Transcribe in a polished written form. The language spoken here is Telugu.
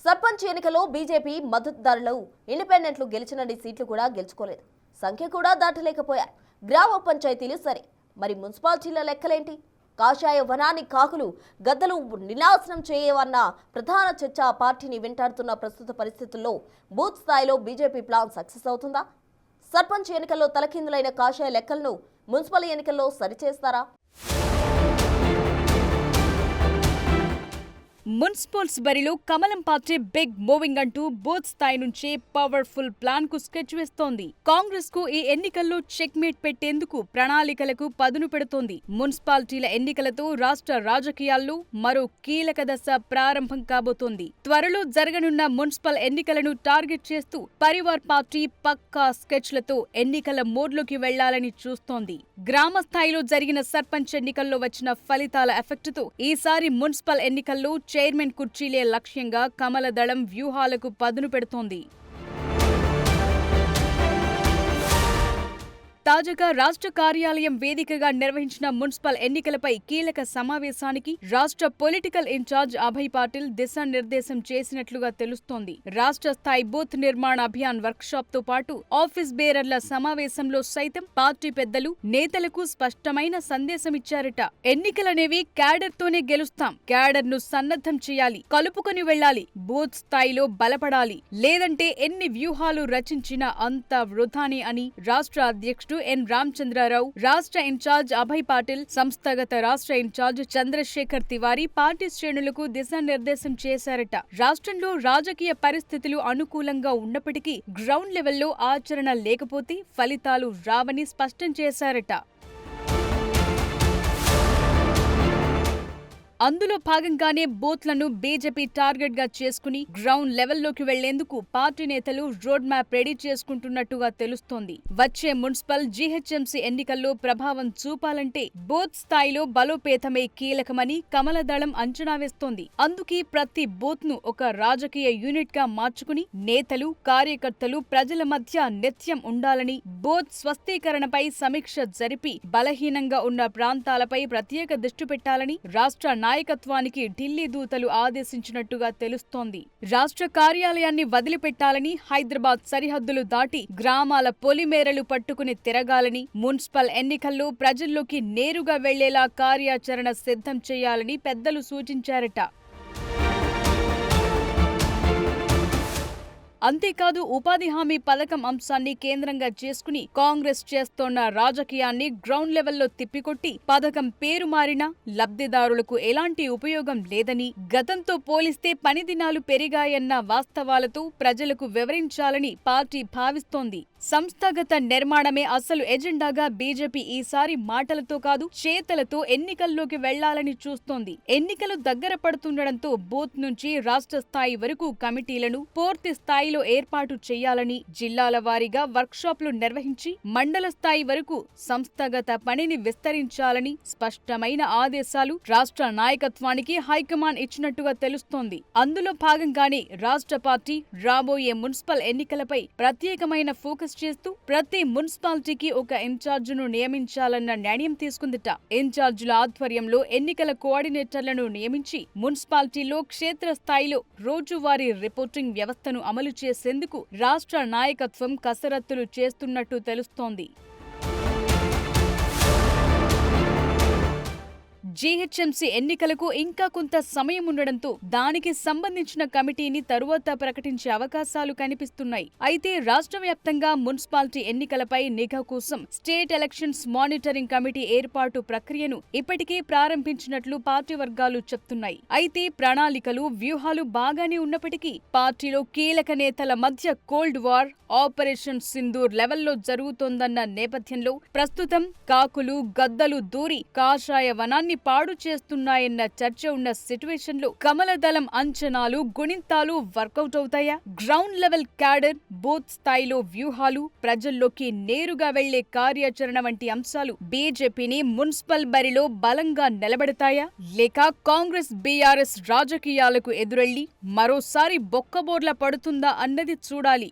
సర్పంచ్ ఎన్నికల్లో బీజేపీ మద్దతుదారులు ఇండిపెండెంట్లు గెలిచినన్ని సీట్లు కూడా గెలుచుకోలేదు. సంఖ్య కూడా దాటలేకపోయారు. గ్రామ పంచాయతీలు సరే, మరి మున్సిపాలిటీల లెక్కలేంటి? కాషాయ వనాన్ని కాకులు గద్దలు నినాశనం చేయవన్న ప్రధాన చర్చ పార్టీని వెంటాడుతున్న ప్రస్తుత పరిస్థితుల్లో బూత్ స్థాయిలో బీజేపీ ప్లాన్ సక్సెస్ అవుతుందా? సర్పంచ్ ఎన్నికల్లో తలకిందులైన కాషాయ లెక్కలను మున్సిపల్ ఎన్నికల్లో సరిచేస్తారా? మున్సిపల్స్ బరిలో కమలం పార్టీ బిగ్ మూవింగ్ అంటూ బూత్ స్థాయి నుంచే పవర్ఫుల్ ప్లాన్ కు స్కెచ్ వేస్తోంది. కాంగ్రెస్ కు ఈ ఎన్నికల్లో చెక్ మేట్ పెట్టేందుకు ప్రణాళికలకు పదును పెడుతోంది. మున్సిపాలిటీల ఎన్నికలతో రాష్ట్ర రాజకీయాల్లో మరో కీలక దశ ప్రారంభం కాబోతోంది. త్వరలో జరగనున్న మున్సిపల్ ఎన్నికలను టార్గెట్ చేస్తూ పరివార్ పార్టీ పక్కా స్కెచ్లతో ఎన్నికల మోడ్లోకి వెళ్లాలని చూస్తోంది. గ్రామ స్థాయిలో జరిగిన సర్పంచ్ ఎన్నికల్లో వచ్చిన ఫలితాల ఎఫెక్టుతో ఈసారి మున్సిపల్ ఎన్నికల్లో చైర్మన్ కుర్చీలే లక్ష్యంగా కమలదళం వ్యూహాలకు పదును పెడుతోంది. తాజాగా రాష్ట్ర కార్యాలయం వేదికగా నిర్వహించిన మున్సిపల్ ఎన్నికలపై కీలక సమావేశానికి రాష్ట్ర పొలిటికల్ ఇన్ఛార్జ్ అభయ్ పాటిల్ దిశానిర్దేశం చేసినట్లుగా తెలుస్తోంది. రాష్ట్ర స్థాయి బూత్ నిర్మాణ అభియాన్ వర్క్షాప్ తో పాటు ఆఫీస్ బేరర్ల సమావేశంలో సైతం పార్టీ పెద్దలు నేతలకు స్పష్టమైన సందేశమిచ్చారట. ఎన్నికలనేవి క్యాడర్ తోనే గెలుస్తాం, క్యాడర్ ను సన్నద్ధం చేయాలి, కలుపుకొని వెళ్లాలి, బూత్ స్థాయిలో బలపడాలి, లేదంటే ఎన్ని వ్యూహాలు రచించినా అంతా వృధానే అని రాష్ట్ర అధ్యక్షుడు ఎన్ రామచంద్రరావు, రాష్ట్ర ఇన్ఛార్జ్ అభయ్ పాటిల్, సంస్థాగత రాష్ట్ర ఇన్ఛార్జ్ చంద్రశేఖర్ తివారీ పార్టీ శ్రేణులకు దిశానిర్దేశం చేశారట. రాష్ట్రంలో రాజకీయ పరిస్థితులు అనుకూలంగా ఉన్నప్పటికీ గ్రౌండ్ లెవెల్లో ఆచరణ లేకపోతే ఫలితాలు రావని స్పష్టం చేశారట. అందులో భాగంగానే బూత్లను బీజేపీ టార్గెట్ గా చేసుకుని గ్రౌండ్ లెవెల్లోకి వెళ్లేందుకు పార్టీ నేతలు రోడ్ మ్యాప్ రెడీ చేసుకుంటున్నట్టుగా తెలుస్తోంది. వచ్చే మున్సిపల్ జీహెచ్ఎంసీ ఎన్నికల్లో ప్రభావం చూపాలంటే బూత్ స్థాయిలో బలోపేతమే కీలకమని కమలదళం అంచనా వేస్తోంది. అందుకే ప్రతి బూత్ ను ఒక రాజకీయ యూనిట్ గా మార్చుకుని నేతలు, కార్యకర్తలు ప్రజల మధ్య నిత్యం ఉండాలని, బూత్ స్వస్థీకరణపై సమీక్ష జరిపి బలహీనంగా ఉన్న ప్రాంతాలపై ప్రత్యేక దృష్టి పెట్టాలని రాష్ట్ర నాయకత్వానికి ఢిల్లీ దూతలు ఆదేశించినట్టుగా తెలుస్తోంది. రాష్ట్ర కార్యాలయాన్ని వదిలిపెట్టాలని, హైదరాబాద్ సరిహద్దులు దాటి గ్రామాల పొలిమేరలు పట్టుకుని తిరగాలని, మున్సిపల్ ఎన్నికల్లో ప్రజల్లోకి నేరుగా వెళ్లేలా కార్యాచరణ సిద్ధం చేయాలని పెద్దలు సూచించారట. అంతేకాదు ఉపాధి హామీ పథకం అంశాన్ని కేంద్రంగా చేసుకుని కాంగ్రెస్ చేస్తోన్న రాజకీయాన్ని గ్రౌండ్ లెవెల్లో తిప్పికొట్టి పథకం పేరు మారినా లబ్ధిదారులకు ఎలాంటి ఉపయోగం లేదని, గతంతో పోలిస్తే పని దినాలు పెరిగాయన్న వాస్తవాలతో ప్రజలకు వివరించాలని పార్టీ భావిస్తోంది. సంస్థాగత నిర్మాణమే అసలు ఎజెండాగా బీజేపీ ఈసారి మాటలతో కాదు చేతలతో ఎన్నికల్లోకి వెళ్లాలని చూస్తోంది. ఎన్నికలు దగ్గర పడుతుండటంతో బూత్ నుంచి రాష్ట్ర స్థాయి వరకు కమిటీలను పూర్తి స్థాయిలో ఏర్పాటు చేయాలని, జిల్లాల వారీగా వర్క్షాప్లు నిర్వహించి మండల స్థాయి వరకు సంస్థాగత పనిని విస్తరించాలని స్పష్టమైన ఆదేశాలు రాష్ట్ర నాయకత్వానికి హైకమాండ్ ఇచ్చినట్టుగా తెలుస్తోంది. అందులో భాగంగానే రాష్ట్ర పార్టీ రాబోయే మున్సిపల్ ఎన్నికలపై ప్రత్యేకమైన ఫోకస్ చేస్తూ ప్రతి మున్సిపాలిటీకి ఒక ఇన్ఛార్జిను నియమించాలన్న నిర్ణయం తీసుకుందిట. ఇన్ఛార్జీల ఆధ్వర్యంలో ఎన్నికల కోఆర్డినేటర్లను నియమించి మున్సిపాలిటీలో క్షేత్రస్థాయిలో రోజువారీ రిపోర్టింగ్ వ్యవస్థను అమలు చేసేందుకు రాష్ట్ర నాయకత్వం కసరత్తులు చేస్తున్నట్టు తెలుస్తోంది. జీహెచ్ఎంసీ ఎన్నికలకు ఇంకా కొంత సమయం ఉండడంతో దానికి సంబంధించిన కమిటీని తరువాత ప్రకటించే అవకాశాలు కనిపిస్తున్నాయి. అయితే రాష్ట్ర వ్యాప్తంగా మున్సిపాలిటీ ఎన్నికలపై నిఘా కోసం స్టేట్ ఎలక్షన్స్ మానిటరింగ్ కమిటీ ఏర్పాటు ప్రక్రియను ఇప్పటికే ప్రారంభించినట్లు పార్టీ వర్గాలు చెప్తున్నాయి. అయితే ప్రణాళికలు, వ్యూహాలు బాగానే ఉన్నప్పటికీ పార్టీలో కీలక నేతల మధ్య కోల్డ్ వార్ ఆపరేషన్ సింధూర్ లెవెల్లో జరుగుతోందన్న నేపథ్యంలో ప్రస్తుతం కాకులు, గద్దలు దూరి కాషాయ వనాన్ని పాడు చేస్తున్నాయన్న చర్చ ఉన్న సిట్యుయేషన్లో కమలదళం అంచనాలు, గుణింతాలు వర్కౌట్ అవుతాయా? గ్రౌండ్ లెవెల్ క్యాడర్, బూత్ స్థాయిలో వ్యూహాలు, ప్రజల్లోకి నేరుగా వెళ్లే కార్యాచరణ వంటి అంశాలు బీజేపీని మున్సిపల్ బరిలో బలంగా నిలబెడతాయా? లేక కాంగ్రెస్, బీఆర్ఎస్ రాజకీయాలకు ఎదురెళ్లి మరోసారి బొక్కబోర్ల పడుతుందా అన్నది చూడాలి.